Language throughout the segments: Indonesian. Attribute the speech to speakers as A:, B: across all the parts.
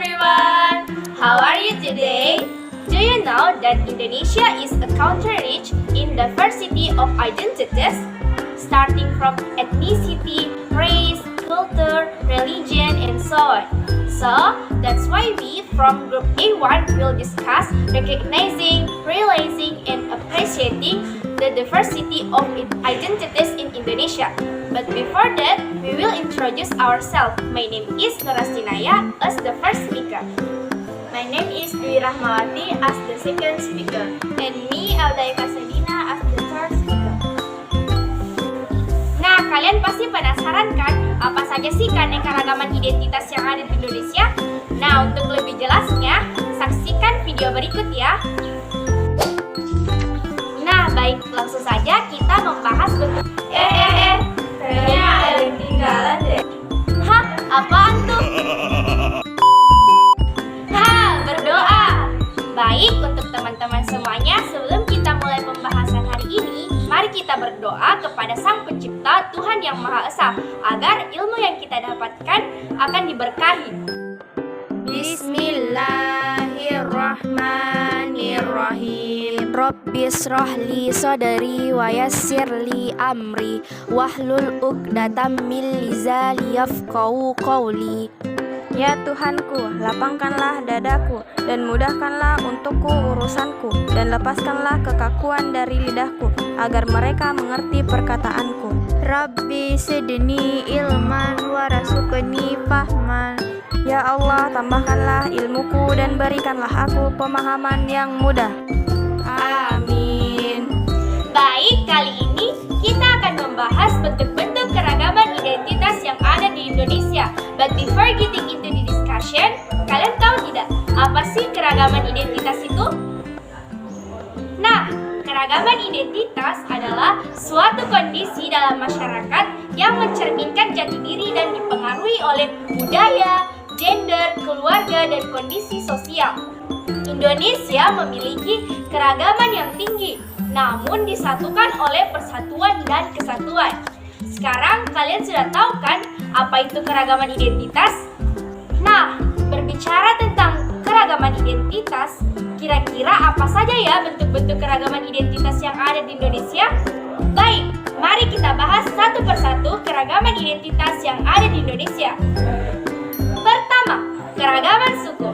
A: everyone! How are you today? Do you know that Indonesia is a country rich in diversity of identities, starting from ethnicity, race, culture, religion, and so on. So, that's why we from Group A1 will discuss recognizing, realizing, and appreciating the diversity of identities in Indonesia. But before that, we will introduce ourselves. My name is Nurastinaya as the first speaker.
B: My name is Dwi Rahmawati as the second speaker.
A: And me, Aldaika Sedina, as the third speaker. Nah, kalian pasti penasaran kan, apa saja sih keanekaragaman identitas yang ada di Indonesia? Nah, untuk lebih jelasnya, saksikan video berikut ya. Nah, baik, langsung saja kita membahas bentuk.
B: Kayaknya ada yang ketinggalan deh.
A: Hah? Apaan tuh? Berdoa. Baik, untuk teman-teman semuanya, sebelum kita mulai pembahasan hari ini, mari kita berdoa kepada Sang Pencipta Tuhan Yang Maha Esa, agar ilmu yang kita dapatkan akan diberkahi.
C: Bismillahirrahmanirrahim. Rabbishrahli sadri wa yassirli amri wahlul 'uqdatam min lisani yafqahu qawli.
B: Ya Tuhanku, lapangkanlah dadaku dan mudahkanlah untukku urusanku, dan lepaskanlah kekakuan dari lidahku agar mereka mengerti perkataanku.
C: Rabbi zidni ilman warzuqni fahman.
B: Ya Allah, tambahkanlah ilmuku dan berikanlah aku pemahaman yang mudah. Amin.
A: Baik, kali ini kita akan membahas bentuk-bentuk keragaman identitas yang ada di Indonesia. But before getting into the discussion, kalian tahu tidak apa sih keragaman identitas itu? Nah, keragaman identitas adalah suatu kondisi dalam masyarakat yang mencerminkan jati diri dan dipengaruhi oleh budaya, gender, keluarga, dan kondisi sosial. Indonesia memiliki keragaman yang tinggi, namun disatukan oleh persatuan dan kesatuan. Sekarang kalian sudah tahu kan apa itu keragaman identitas? Nah, berbicara tentang keragaman identitas, kira-kira apa saja ya bentuk-bentuk keragaman identitas yang ada di Indonesia? Baik, mari kita bahas satu persatu keragaman identitas yang ada di Indonesia. Pertama, keragaman suku.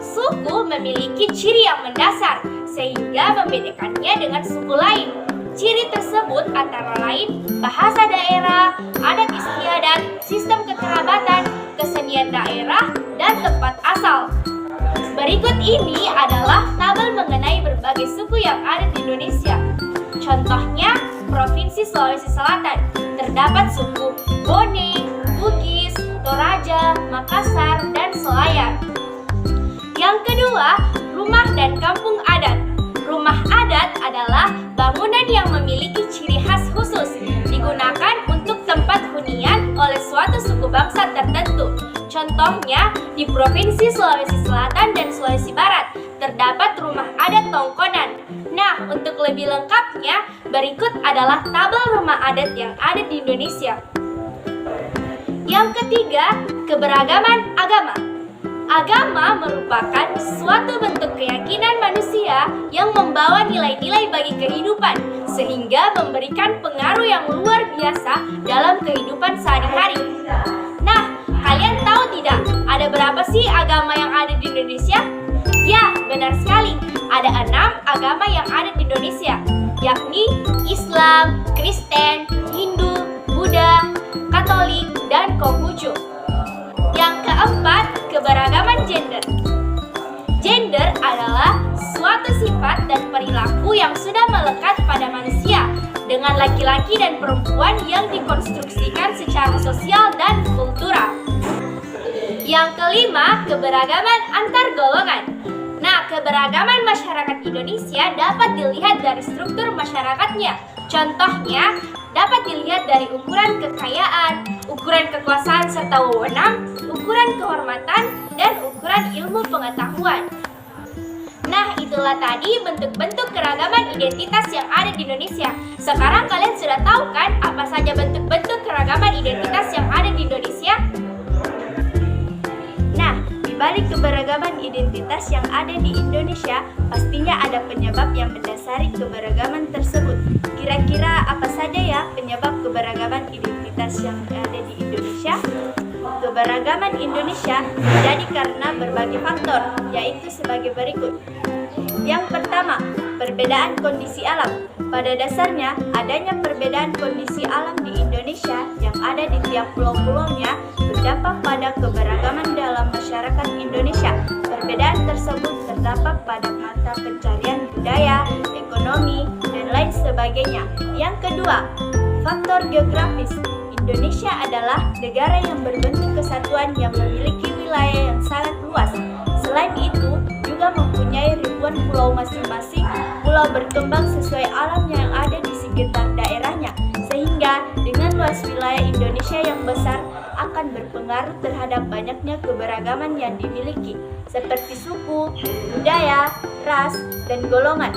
A: Suku memiliki ciri yang mendasar, sehingga membedakannya dengan suku lain. Ciri tersebut antara lain bahasa daerah, adat istiadat, sistem kekerabatan, kesenian daerah, dan tempat asal. Berikut ini adalah tabel mengenai berbagai suku yang ada di Indonesia. Contohnya, Provinsi Sulawesi Selatan terdapat suku Bone, Bugis, Toraja, Makassar, dan Selayar. Yang kedua, rumah dan kampung adat. Rumah adat adalah bangunan yang memiliki ciri khas khusus, digunakan untuk tempat hunian oleh suatu suku bangsa tertentu. Contohnya, di Provinsi Sulawesi Selatan dan Sulawesi Barat terdapat rumah adat Tongkonan. Nah, untuk lebih lengkapnya, berikut adalah tabel rumah adat yang ada di Indonesia. Yang ketiga, keberagaman agama. Agama merupakan suatu bentuk keyakinan manusia yang membawa nilai-nilai bagi kehidupan, sehingga memberikan pengaruh yang luar biasa dalam kehidupan sehari-hari. Nah, kalian tahu tidak, ada berapa sih agama yang ada di Indonesia? Ya, benar sekali, ada 6 agama yang ada di Indonesia, yakni Islam, Kristen, Hindu, Buddha, Katolik, dan Konghucu. Yang keempat, keberagaman gender. Gender adalah suatu sifat dan perilaku yang sudah melekat pada manusia, dengan laki-laki dan perempuan yang dikonstruksikan secara sosial dan kultural. Yang kelima, keberagaman antar golongan. Nah, keberagaman masyarakat Indonesia dapat dilihat dari struktur masyarakatnya. Contohnya, dapat dilihat dari ukuran kekayaan, ukuran kekuasaan serta wewenang, ukuran kehormatan, dan ukuran ilmu pengetahuan. Nah, itulah tadi bentuk-bentuk keragaman identitas yang ada di Indonesia. Sekarang kalian sudah tahu kan apa saja bentuk-bentuk keragaman identitas yang ada di Indonesia? Nah, di balik keberagaman identitas yang ada di Indonesia, pastinya ada penyebab yang mendasari keberagaman tersebut. Kira-kira apa saja ya penyebab keberagaman identitas yang ada di Indonesia? Keberagaman Indonesia terjadi karena berbagai faktor, yaitu sebagai berikut. Yang pertama, perbedaan kondisi alam. Pada dasarnya, adanya perbedaan kondisi alam di Indonesia yang ada di tiap pulau-pulaunya berdampak pada keberagaman dalam masyarakat Indonesia. Perbedaan tersebut terdapat pada mata pencarian budaya, ekonomi, dan lain sebagainya. Yang kedua, faktor geografis. Indonesia adalah negara yang berbentuk kesatuan yang memiliki wilayah yang sangat luas. Selain itu, juga mempunyai ribuan pulau masing-masing. Pulau berkembang sesuai alam yang ada di sekitar daerahnya, sehingga dengan luas wilayah Indonesia yang besar akan berpengaruh terhadap banyaknya keberagaman yang dimiliki, seperti suku, budaya, ras, dan golongan.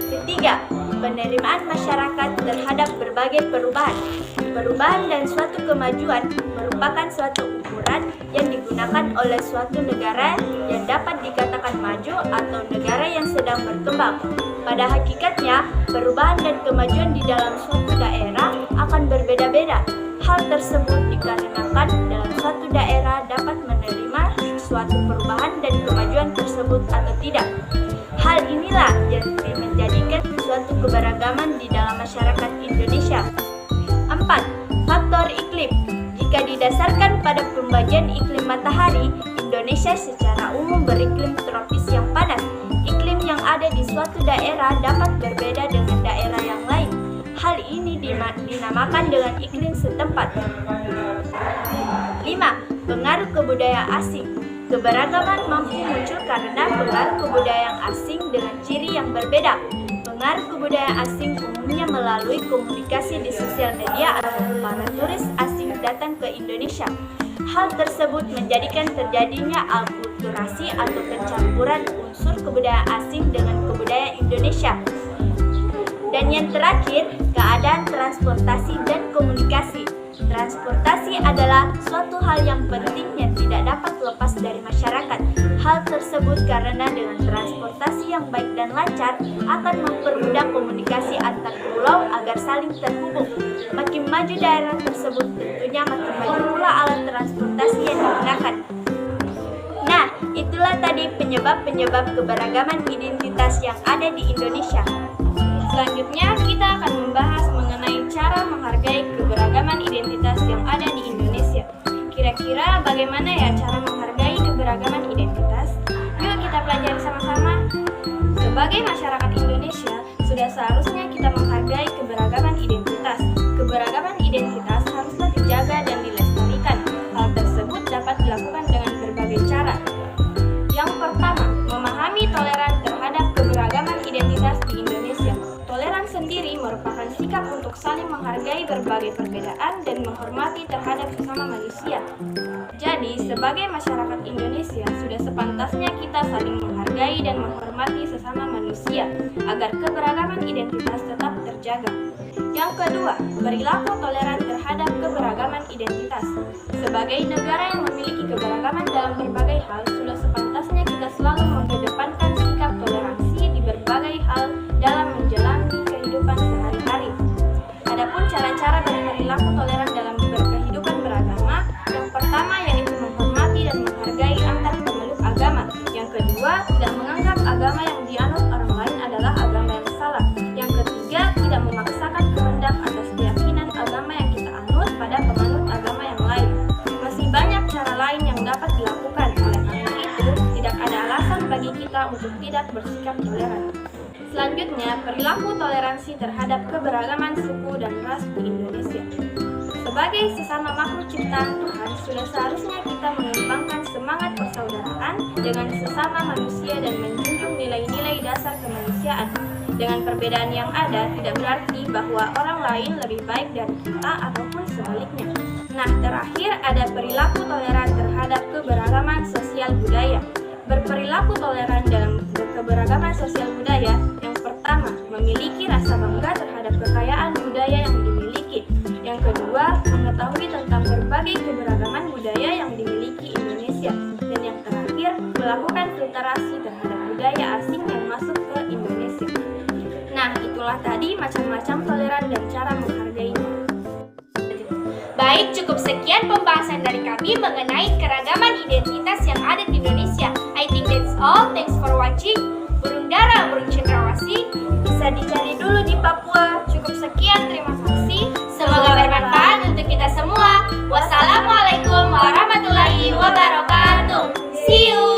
A: Ketiga, penerimaan masyarakat terhadap berbagai perubahan. Perubahan dan suatu kemajuan merupakan suatu ukuran yang digunakan oleh suatu negara yang dapat dikatakan maju atau negara yang sedang berkembang. Pada hakikatnya, perubahan dan kemajuan di dalam suatu daerah akan berbeda-beda. Hal tersebut dikarenakan dalam suatu daerah dapat menerima suatu perubahan dan kemajuan tersebut atau tidak. Hal inilah yang menjadikan suatu keberagaman di dalam masyarakat Indonesia. 4. Faktor iklim. Jika didasarkan pada pembagian iklim matahari, Indonesia secara umum beriklim tropis yang panas. Iklim yang ada di suatu daerah dapat berbeda dengan daerah yang lain. Hal ini dinamakan dengan iklim setempat. 5. Pengaruh kebudayaan asing. Keberagaman mampu muncul karena pengaruh kebudayaan asing dengan ciri yang berbeda. Pengaruh kebudayaan asing umumnya melalui komunikasi di sosial media atau para turis asing datang ke Indonesia. Hal tersebut menjadikan terjadinya akulturasi atau pencampuran unsur kebudayaan asing dengan kebudayaan Indonesia. Dan yang terakhir, keadaan transportasi dan komunikasi. Transportasi adalah suatu hal yang penting yang tidak dapat lepas dari masyarakat. Hal tersebut karena dengan transportasi yang baik dan lancar akan mempermudah komunikasi antar pulau agar saling terhubung. Makin maju daerah tersebut, tentunya makin maju pula alat transportasi yang digunakan. Nah, itulah tadi penyebab-penyebab keberagaman identitas yang ada di Indonesia. Selanjutnya, kita akan membahas mengenai cara menghargai keberagaman identitas yang ada di Indonesia. Kira-kira bagaimana ya cara menghargai keberagaman identitas? Yuk kita pelajari sama-sama. Sebagai masyarakat Indonesia, sudah seharusnya kita menghargai keberagaman identitas. Keberagaman identitas haruslah dijaga dan dilestarikan. Hal tersebut dapat dilakukan dengan berbagai cara. Yang pertama, memahami toleran terhadap keberagaman identitas di Indonesia. Toleran sendiri merupakan sikap untuk saling menghargai berbagai perbedaan dan menghormati terhadap sesama manusia. Jadi, sebagai masyarakat Indonesia, sudah sepantasnya kita saling menghargai dan menghormati sesama manusia agar keberagaman identitas tetap terjaga. Yang kedua, perilaku toleran terhadap keberagaman identitas. Sebagai negara yang memiliki keberagaman dalam berbagai hal, sudah sepantasnya kita selalu mengedepankan sikap toleransi di berbagai hal dalam menjalani kehidupan sehari-hari. Adapun cara-cara berperilaku toleran dalam berkehidupan beragama, yang pertama yaitu menghormati dan menghargai antar pemeluk agama. Yang kedua, tidak menganggap agama yang dianut orang lain adalah agama yang salah. Yang ketiga, tidak memaksakan kehendak atas keyakinan agama yang kita anut pada pemanut agama yang lain. Masih banyak cara lain yang dapat dilakukan. Oleh karena itu, tidak ada alasan bagi kita untuk tidak bersikap toleran. Selanjutnya, perilaku toleransi terhadap keberagaman suku dan ras di Indonesia. Sebagai sesama makhluk ciptaan Tuhan, sudah seharusnya kita mengembangkan semangat persaudaraan dengan sesama manusia dan menjunjung nilai-nilai dasar kemanusiaan. Dengan perbedaan yang ada, tidak berarti bahwa orang lain lebih baik dari kita ataupun sebaliknya. Nah, terakhir ada perilaku toleran terhadap keberagaman sosial budaya. Berperilaku toleran dalam keberagaman sosial budaya, yang pertama, memiliki rasa bangga terhadap kekayaan budaya yang dimiliki. Yang kedua, mengetahui tentang berbagai keberagaman budaya yang dimiliki Indonesia. Dan yang Baik, cukup sekian pembahasan dari kami mengenai keragaman identitas yang ada di Indonesia. I think that's all. Thanks for watching. Burung dara, burung cendrawasih bisa dicari dulu di Papua. Cukup sekian, terima kasih. Semoga bermanfaat untuk kita semua. Wassalamualaikum warahmatullahi wabarakatuh. See you.